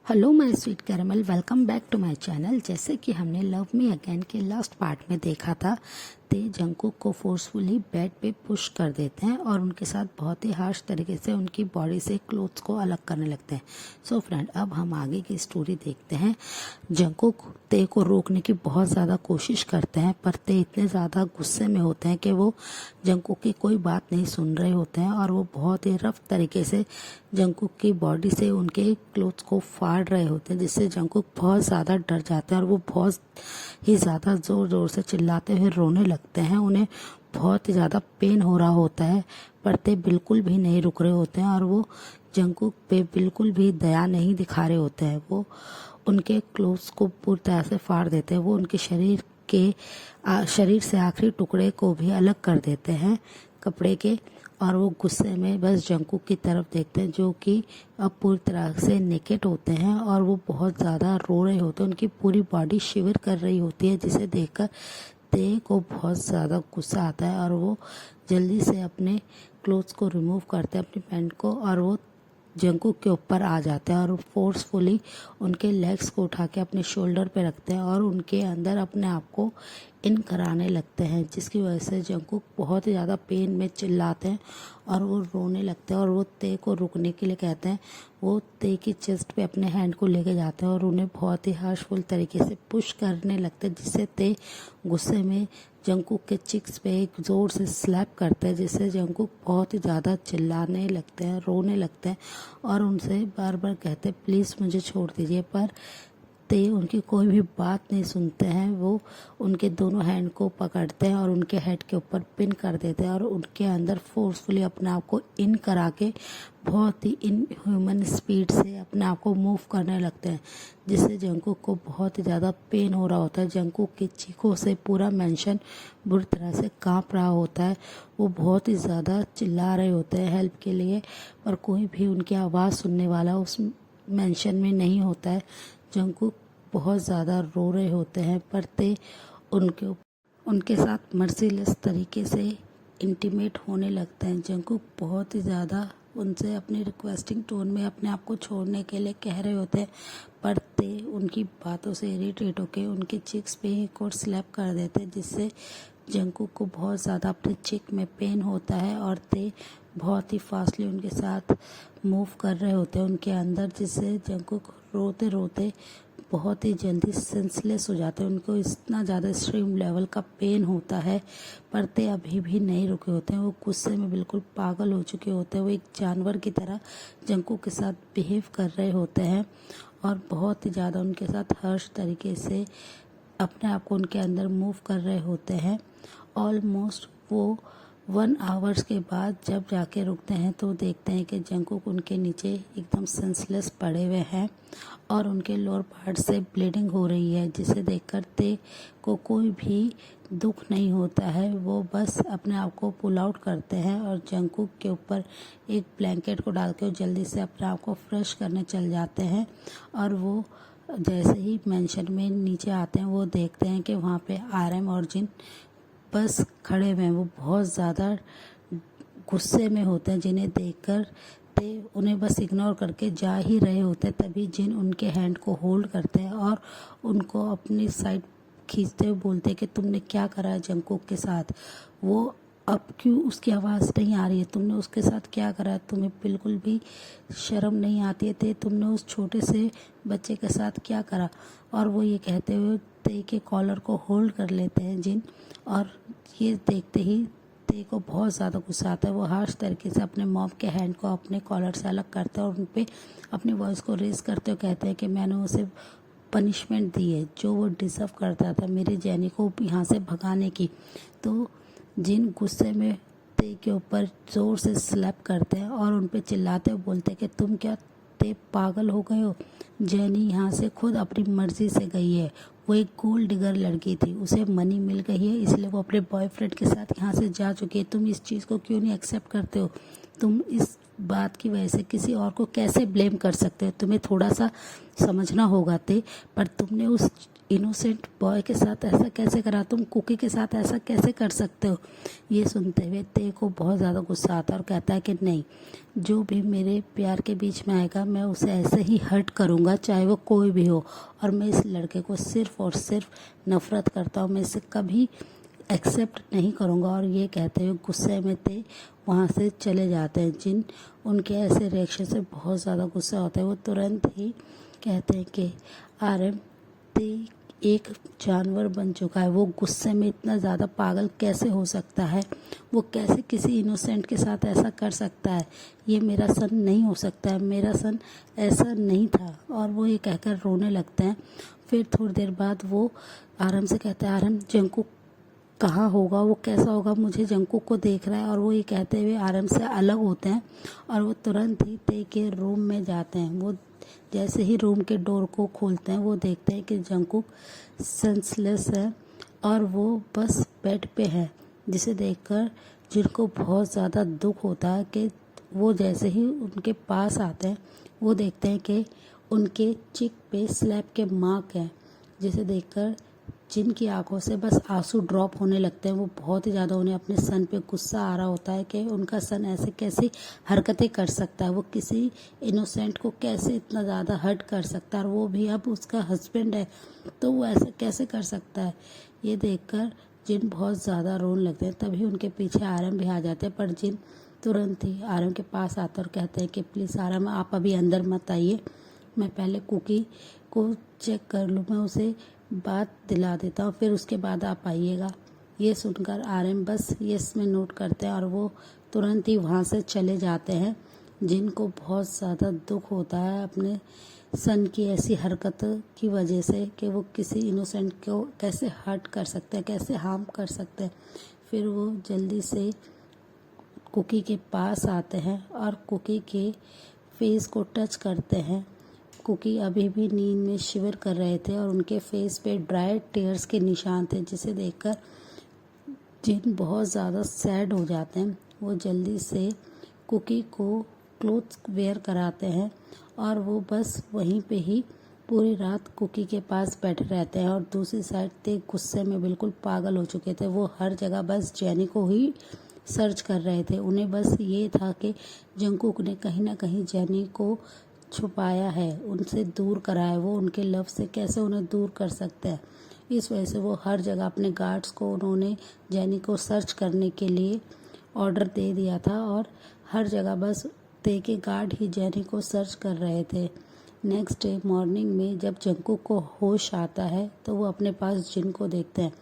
Hello my sweet caramel, welcome back to my channel. जैसे कि हमने लव मी अगेन के लास्ट पार्ट में देखा था, ते जंगकुक को फोर्सफुली बेड पे पुश कर देते हैं और उनके साथ बहुत ही हार्श तरीके से उनकी बॉडी से क्लोथ्स को अलग करने लगते हैं। सो फ्रेंड, अब हम आगे की स्टोरी देखते हैं। जंगकुक ते को रोकने की बहुत ज़्यादा कोशिश करते हैं, पर ते इतने ज़्यादा गुस्से में होते हैं कि वो जंगकुक की कोई बात नहीं सुन रहे होते हैं और वो बहुत ही रफ तरीके से जंगकुक की बॉडी से उनके क्लोथ्स को फाड़ रहे होते हैं, जिससे जंगकुक बहुत ज़्यादा डर जाते हैं और वो बहुत ही ज़्यादा ज़ोर ज़ोर से चिल्लाते हुए रोने लगते हैं। उन्हें बहुत ही ज़्यादा पेन हो रहा होता है, पर ते बिल्कुल भी नहीं रुक रहे होते हैं और वो जंगकुक पे बिल्कुल भी दया नहीं दिखा रहे होते हैं। वो उनके क्लोथ्स को पूरी तरह से फाड़ देते हैं। वो उनके शरीर से आखिरी टुकड़े को भी अलग कर देते हैं कपड़े के, और वो गुस्से में बस जंगकुक की तरफ देखते हैं, जो कि अब पूरी तरह से नेकेड होते हैं और वो बहुत ज़्यादा रो रहे होते हैं। उनकी पूरी बॉडी शिवर कर रही होती है, जिसे देखकर ते को बहुत ज़्यादा गुस्सा आता है और वो जल्दी से अपने क्लोथ्स को रिमूव करते हैं, अपनी पैंट को, और वो जंगकुक के ऊपर आ जाते हैं और फोर्सफुली उनके लेग्स को उठा के अपने शोल्डर पे रखते हैं और उनके अंदर अपने आप को इन कराने लगते हैं, जिसकी वजह से जंगकुक बहुत ही ज़्यादा पेन में चिल्लाते हैं और वो रोने लगते हैं और वो ते को रुकने के लिए कहते हैं। वो ते की चेस्ट पे अपने हैंड को लेके जाते हैं और उन्हें बहुत ही हार्शफुल तरीके से पुश करने लगते हैं, जिससे ते गुस्से में जंगकुक के चिक्स पे एक ज़ोर से स्लैप करते हैं, जिससे जंगकुक बहुत ही ज़्यादा चिल्लाने लगते हैं, रोने लगते हैं और उनसे बार बार कहते हैं प्लीज़ मुझे छोड़ दीजिए, पर ते उनकी कोई भी बात नहीं सुनते हैं। वो उनके दोनों हैंड को पकड़ते हैं और उनके हेड के ऊपर पिन कर देते हैं और उनके अंदर फोर्सफुली अपने आप को इन करा के बहुत ही इन ह्यूमन स्पीड से अपने आप को मूव करने लगते हैं, जिससे जंगकुक को बहुत ही ज़्यादा पेन हो रहा होता है। जंगकुक की चीखों से पूरा मेंशन बुरी तरह से कांप रहा होता है। वो बहुत ही ज़्यादा चिल्ला रहे होते हैं हेल्प के लिए, पर कोई भी उनकी आवाज़ सुनने वाला उस मेंशन में नहीं होता है। जंगकुक बहुत ज़्यादा रो रहे होते हैं, पर ते उनके साथ मर्सीलेस तरीके से इंटीमेट होने लगते हैं। जंगकुक बहुत ही ज़्यादा उनसे अपनी रिक्वेस्टिंग टोन में अपने आप को छोड़ने के लिए कह रहे होते हैं, पर ते उनकी बातों से इरिटेट होकर उनके चिक्स पे एक और स्लैप कर देते हैं, जिससे जंगकुक को बहुत ज़्यादा अपने चिक में पेन होता है और ते बहुत ही फास्टली उनके साथ मूव कर रहे होते हैं उनके अंदर, जिससे जंगकुक रोते रोते बहुत ही जल्दी सेंसलेस हो जाते हैं। उनको इतना ज़्यादा एक्सट्रीम लेवल का पेन होता है, पर ते अभी भी नहीं रुके होते हैं। वो गुस्से में बिल्कुल पागल हो चुके होते हैं। वो एक जानवर की तरह जंगकुक के साथ बिहेव कर रहे होते हैं और बहुत ही ज़्यादा उनके साथ हर्ष तरीके से अपने आप को उनके अंदर मूव कर रहे होते हैं। ऑलमोस्ट वो 1 आवर्स के बाद जब जाके रुकते हैं तो देखते हैं कि जंगकुक उनके नीचे एकदम सेंसलेस पड़े हुए हैं और उनके लोअर पार्ट से ब्लीडिंग हो रही है, जिसे देखकर ते को कोई भी दुख नहीं होता है। वो बस अपने आप को पुल आउट करते हैं और जंगकुक के ऊपर एक ब्लैंकेट को डाल के जल्दी से अपने आप को फ्रेश करने चल जाते हैं। और वो जैसे ही मेंशन में नीचे आते हैं, वो देखते हैं कि वहाँ पे आरएम और जिन बस खड़े हुए हैं। वो बहुत ज़्यादा गुस्से में होते हैं, जिन्हें देखकर ते उन्हें बस इग्नोर करके जा ही रहे होते हैं। तभी जिन उनके हैंड को होल्ड करते हैं और उनको अपनी साइड खींचते हुए बोलते हैं कि तुमने क्या करा है जंगकुक के साथ। वो अब क्यों उसकी आवाज़ नहीं आ रही है, तुमने उसके साथ क्या करा है, तुम्हें बिल्कुल भी शर्म नहीं आती है, ते तुमने उस छोटे से बच्चे के साथ क्या करा। और वो ये कहते हुए ते के कॉलर को होल्ड कर लेते हैं जिन, और ये देखते ही ते को बहुत ज़्यादा गुस्सा आता है। वो हार्श तरीके से अपने मॉम के हैंड को अपने कॉलर से अलग करते हैं और उन पर अपनी वॉइस को रेज करते हुए कहते हैं कि मैंने उसे पनिशमेंट दी है जो वो डिज़र्व करता था, मेरी जैनी को यहाँ से भगाने की। तो जिन गुस्से में ते के ऊपर ज़ोर से स्लैप करते हैं और उन पे चिल्लाते हुए बोलते हैं कि तुम क्या ते पागल हो गए हो, जैनी यहाँ से खुद अपनी मर्जी से गई है। वो एक गोल्ड डिगर लड़की थी, उसे मनी मिल गई है, इसलिए वो अपने बॉयफ्रेंड के साथ यहाँ से जा चुकी है। तुम इस चीज़ को क्यों नहीं एक्सेप्ट करते हो, तुम इस बात की वजह से किसी और को कैसे ब्लेम कर सकते हो? तुम्हें थोड़ा सा समझना होगा ते, पर तुमने उस इनोसेंट बॉय के साथ ऐसा कैसे करा? तुम कुकी के साथ ऐसा कैसे कर सकते हो? ये सुनते हुए ते को बहुत ज़्यादा गुस्सा आता है और कहता है कि नहीं, जो भी मेरे प्यार के बीच में आएगा मैं उसे ऐसे ही हर्ट करूँगा, चाहे वो कोई भी हो। और मैं इस लड़के को सिर्फ़ और सिर्फ नफ़रत करता हूँ, मैं इसे कभी एक्सेप्ट नहीं करूँगा। और ये कहते हुए गुस्से में ते वहाँ से चले जाते हैं। जिन उनके ऐसे रिएक्शन से बहुत ज़्यादा गुस्सा होता है, वो तुरंत ही कहते हैं कि आर्यन, ते एक जानवर बन चुका है, वो गुस्से में इतना ज़्यादा पागल कैसे हो सकता है? वो कैसे किसी इनोसेंट के साथ ऐसा कर सकता है? ये मेरा सन नहीं हो सकता है, मेरा सन ऐसा नहीं था। और वो ये कहकर रोने लगते हैं। फिर थोड़ी देर बाद वो आराम से कहते हैं, आराम, जंकुक कहाँ होगा, वो कैसा होगा? मुझे जंकुक को देख रहा है। और वो ये कहते हुए आराम से अलग होते हैं और वो तुरंत ही ते के रूम में जाते हैं। वो जैसे ही रूम के डोर को खोलते हैं, वो देखते हैं कि जंकुक सेंसलेस है और वो बस बेड पे है, जिसे देखकर जिनको बहुत ज़्यादा दुख होता है कि वो जैसे ही उनके पास आते हैं, वो देखते हैं कि उनके चिक पे स्लैप के मार्क हैं, जिसे देखकर जिनकी आंखों से बस आंसू ड्रॉप होने लगते हैं। वो बहुत ही ज़्यादा, उन्हें अपने सन पे गुस्सा आ रहा होता है कि उनका सन ऐसे कैसी हरकतें कर सकता है, वो किसी इनोसेंट को कैसे इतना ज़्यादा हर्ट कर सकता है, और वो भी अब उसका हस्बैंड है, तो वो ऐसा कैसे कर सकता है? ये देखकर जिन बहुत ज़्यादा रोने लगते हैं। तभी उनके पीछे आरम भी आ जाते हैं, पर जिन तुरंत ही आरम के पास आते और कहते हैं कि प्लीज़ आरम, आप अभी अंदर मत आइए, मैं पहले कुकी को चेक कर लूँ, मैं उसे बात दिला देता हूँ, फिर उसके बाद आप आइएगा। ये सुनकर आरएम बस यस में नोट करते हैं और वो तुरंत ही वहाँ से चले जाते हैं। जिनको बहुत ज़्यादा दुख होता है अपने सन की ऐसी हरकत की वजह से कि वो किसी इनोसेंट को कैसे हर्ट कर सकते हैं, कैसे हार्म कर सकते हैं। फिर वो जल्दी से कुकी के पास आते हैं और कुकी के फेस को टच करते हैं। कुकी अभी भी नींद में शिवर कर रहे थे और उनके फेस पे ड्राई टेयर्स के निशान थे, जिसे देखकर जिन बहुत ज़्यादा सैड हो जाते हैं। वो जल्दी से कुकी को क्लोथ्स वेयर कराते हैं और वो बस वहीं पे ही पूरी रात कुकी के पास बैठे रहते हैं। और दूसरी साइड ते गुस्से में बिल्कुल पागल हो चुके थे। वो हर जगह बस जेनी को ही सर्च कर रहे थे। उन्हें बस ये था कि जंकुक ने कहीं ना कहीं जेनी को छुपाया है, उनसे दूर करा है, वो उनके लव से कैसे उन्हें दूर कर सकते हैं। इस वजह से वो हर जगह अपने गार्ड्स को उन्होंने जेनी को सर्च करने के लिए ऑर्डर दे दिया था और हर जगह बस ते के गार्ड ही जेनी को सर्च कर रहे थे। नेक्स्ट डे मॉर्निंग में जब जंकुक को होश आता है तो वो अपने पास जिन को देखते हैं।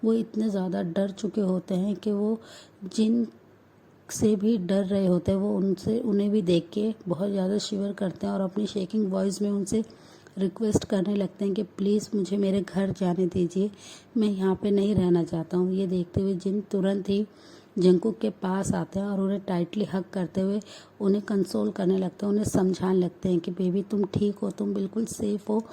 वो इतने ज़्यादा डर चुके होते हैं कि वो जिन से भी डर रहे होते हैं। वो उन्हें भी देख के बहुत ज़्यादा शिवर करते हैं और अपनी शेकिंग वॉइस में उनसे रिक्वेस्ट करने लगते हैं कि प्लीज़ मुझे मेरे घर जाने दीजिए, मैं यहाँ पे नहीं रहना चाहता हूँ। ये देखते हुए जिन तुरंत ही जंकुक के पास आते हैं और उन्हें टाइटली हग करते हुए उन्हें कंसोल करने लगते हैं, उन्हें समझाने लगते हैं कि बेबी तुम ठीक हो, तुम बिल्कुल सेफ हो,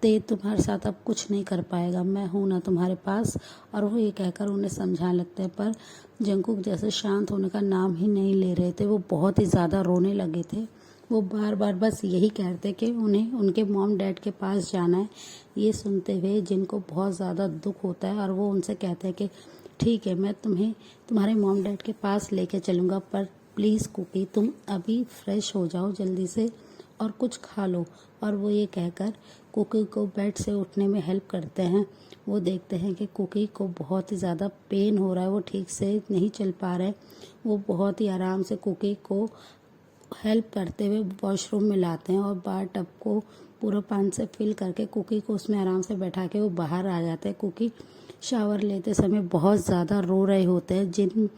ते तुम्हारे साथ अब कुछ नहीं कर पाएगा, मैं हूँ ना तुम्हारे पास। और वो ये कहकर उन्हें समझाने लगते हैं, पर जंकुक जैसे शांत होने का नाम ही नहीं ले रहे थे। वो बहुत ही ज़्यादा रोने लगे थे। वो बार बार बस यही कहते कि उन्हें उनके मॉम डैड के पास जाना है। ये सुनते हुए जिनको बहुत ज़्यादा दुख होता है और वो उनसे कहते हैं कि ठीक है, मैं तुम्हें तुम्हारे मॉम डैड के पास लेके चलूँगा, पर प्लीज़ कुकी तुम अभी फ्रेश हो जाओ जल्दी से और कुछ खा लो। और वो ये कहकर कुकी को बेड से उठने में हेल्प करते हैं। वो देखते हैं कि कुकी को बहुत ही ज़्यादा पेन हो रहा है, वो ठीक से नहीं चल पा रहे। वो बहुत ही आराम से कुकी को हेल्प करते हुए वॉशरूम में लाते हैं और बार टब को पूरा पानी से फिल करके कुकी को उसमें आराम से बैठा के वो बाहर आ जाते हैं। कुकी शावर लेते समय बहुत ज़्यादा रो रहे होते हैं। जिन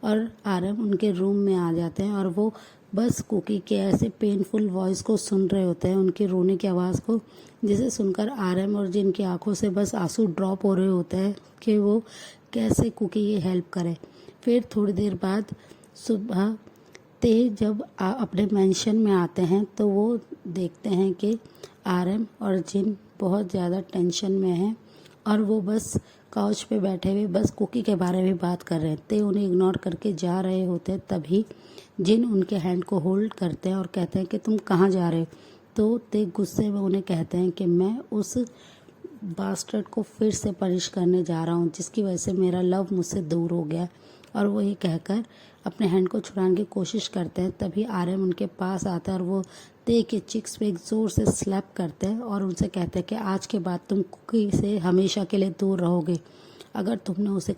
और आरम उनके रूम में आ जाते हैं और वो बस कुकी के ऐसे पेनफुल वॉइस को सुन रहे होते हैं, उनके रोने की आवाज़ को, जिसे सुनकर आरम और जिन की आंखों से बस आंसू ड्रॉप हो रहे होते हैं कि वो कैसे कुकी ये हेल्प करे। फिर थोड़ी देर बाद सुबह ते जब अपने मेंशन में आते हैं तो वो देखते हैं कि आरएम और जिन बहुत ज़्यादा टेंशन में हैं और वो बस काउच पे बैठे हुए बस कुकी के बारे में बात कर रहे थे। उन्हें इग्नोर करके जा रहे होते तभी जिन उनके हैंड को होल्ड करते हैं और कहते हैं कि तुम कहाँ जा रहे हो। तो ते गुस्से में उन्हें कहते हैं कि मैं उस बास्टर्ड को फिर से पनिश करने जा रहा हूँ जिसकी वजह से मेरा लव मुझसे दूर हो गया। और वो ये कहकर अपने हैंड को छुड़ाने की कोशिश करते हैं। तभी आर्यन उनके पास आता है और वो ते के चिक्स पे एक ज़ोर से स्लैप करते हैं और उनसे कहते हैं कि आज के बाद तुम कुकी से हमेशा के लिए दूर रहोगे। अगर तुमने उसे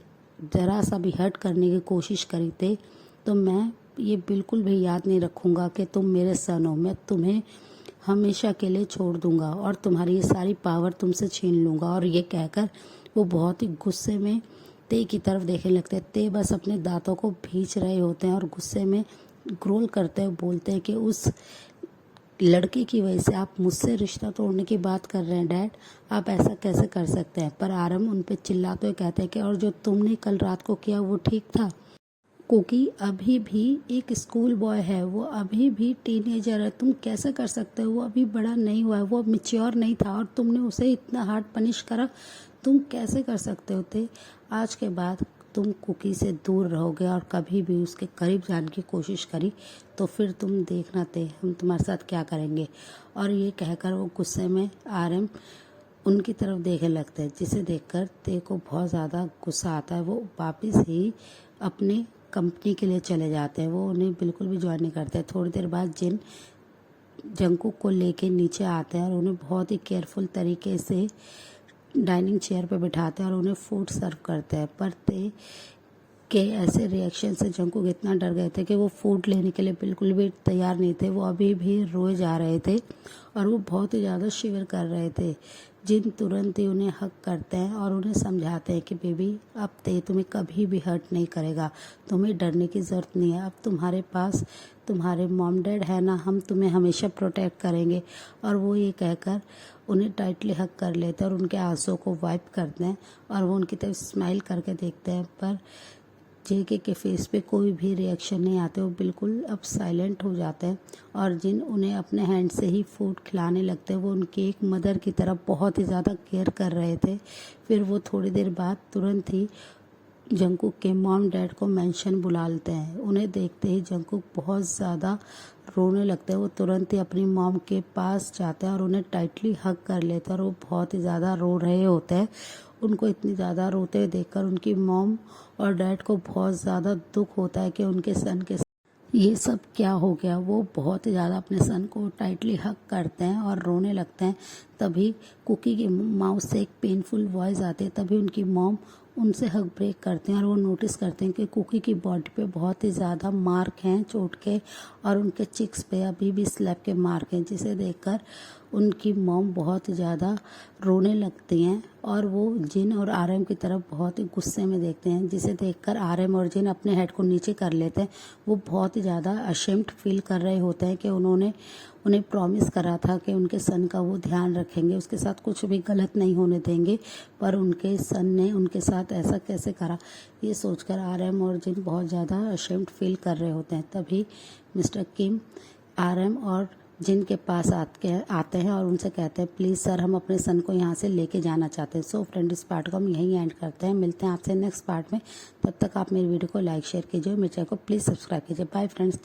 ज़रा सा भी हर्ट करने की कोशिश करी थी तो मैं ये बिल्कुल भी याद नहीं रखूँगा कि तुम मेरे सन हो। मैं तुम्हें हमेशा के लिए छोड़ दूंगा और तुम्हारी ये सारी पावर तुमसे छीन लूँगा। और ये कहकर वो बहुत ही गुस्से में ते की तरफ देखने लगते हैं। ते बस अपने दांतों को भींच रहे होते हैं और गुस्से में ग्रोल करते हुए बोलते हैं कि उस लड़के की वजह से आप मुझसे रिश्ता तोड़ने की बात कर रहे हैं डैड, आप ऐसा कैसे कर सकते हैं। पर आरम उन पे चिल्लाते हुए कहते हैं कि और जो तुमने कल रात को किया वो ठीक था। कुकी अभी भी एक स्कूल बॉय है, वो अभी भी टीनेजर है, तुम कैसे कर सकते हो। वो अभी बड़ा नहीं हुआ है, वो मैच्योर नहीं था और तुमने उसे इतना हार्ड पनिश करा, तुम कैसे कर सकते होते। आज के बाद तुम कुकी से दूर रहोगे और कभी भी उसके करीब जाने की कोशिश करी तो फिर तुम देखना थे हम तुम्हारे साथ क्या करेंगे। और ये कहकर वो गुस्से में आरएम उनकी तरफ देखने लगते हैं, जिसे देखकर ते को बहुत ज़्यादा गुस्सा आता है। वो वापस ही अपनी कंपनी के लिए चले जाते हैं, वो उन्हें बिल्कुल भी ज्वाइन नहीं करते। थोड़ी देर बाद जिन जंकुक को लेके नीचे आते हैं और उन्हें बहुत ही केयरफुल तरीके से डाइनिंग चेयर पे बिठाते हैं और उन्हें फूड सर्व करते हैं। पर ते के ऐसे रिएक्शन से जंकुक इतना डर गए थे कि वो फूड लेने के लिए बिल्कुल भी तैयार नहीं थे। वो अभी भी रोए जा रहे थे और वो बहुत ही ज़्यादा शिवर कर रहे थे। जिन तुरंत ही उन्हें हक करते हैं और उन्हें समझाते हैं कि बेबी अब ते तुम्हें कभी भी हर्ट नहीं करेगा, तुम्हें डरने की ज़रूरत नहीं है, अब तुम्हारे पास तुम्हारे मॉम डैड है ना, हम तुम्हें हमेशा प्रोटेक्ट करेंगे। और वो ये कहकर उन्हें टाइटली हक कर लेते हैं और उनके आंसू को वाइप करते हैं और वो उनकी तरफ स्माइल करके देखते हैं। पर जेके के फेस पे कोई भी रिएक्शन नहीं आते, वो बिल्कुल अब साइलेंट हो जाते हैं। और जिन उन्हें अपने हैंड से ही फूड खिलाने लगते हैं, वो उनकी एक मदर की तरह बहुत ही ज़्यादा केयर कर रहे थे। फिर वो थोड़ी देर बाद तुरंत ही जंकुक के मॉम डैड को मेंशन बुला लेते हैं। उन्हें देखते ही जंकुक बहुत ज़्यादा रोने लगते हैं। वो तुरंत ही अपनी मॉम के पास जाते हैं और उन्हें टाइटली हग कर लेते हैं और वो बहुत ही ज़्यादा रो रहे होते हैं। उनको इतनी ज़्यादा रोते हुए देखकर उनकी मॉम और डैड को बहुत ज़्यादा दुख होता है कि उनके सन के ये सब क्या हो गया। वो बहुत ही ज़्यादा अपने सन को टाइटली हग करते हैं और रोने लगते हैं। तभी कुकी की माउथ से एक पेनफुल वॉइस आती है। तभी उनकी मॉम उनसे हग ब्रेक करते हैं और वो नोटिस करते हैं कि कुकी की बॉडी पे बहुत ही ज़्यादा मार्क हैं चोट के और उनके चिक्स पे अभी भी स्लैप के मार्क हैं, जिसे देखकर उनकी मॉम बहुत ज़्यादा रोने लगती हैं और वो जिन और आरएम की तरफ बहुत ही गुस्से में देखते हैं, जिसे देखकर आरएम और जिन अपने हेड को नीचे कर लेते हैं। वो बहुत ही ज़्यादा अशेम्ड फील कर रहे होते हैं कि उन्हें प्रॉमिस करा था कि उनके सन का वो ध्यान रखेंगे, उसके साथ कुछ भी गलत नहीं होने देंगे, पर उनके सन ने उनके साथ ऐसा कैसे करा। ये सोचकर आरएम और जिन बहुत ज़्यादा अशेम्ड फील कर रहे होते हैं। तभी मिस्टर किम आरएम और जिन के पास आते हैं और उनसे कहते हैं प्लीज़ सर हम अपने सन को यहाँ से लेके जाना चाहते हैं। सो फ्रेंड इस पार्ट को हम यहीं एंड करते हैं, मिलते हैं आपसे नेक्स्ट पार्ट में। तब तक आप मेरी वीडियो को लाइक शेयर कीजिए, मेरे चैनल को प्लीज़ सब्सक्राइब कीजिए। Bye friends.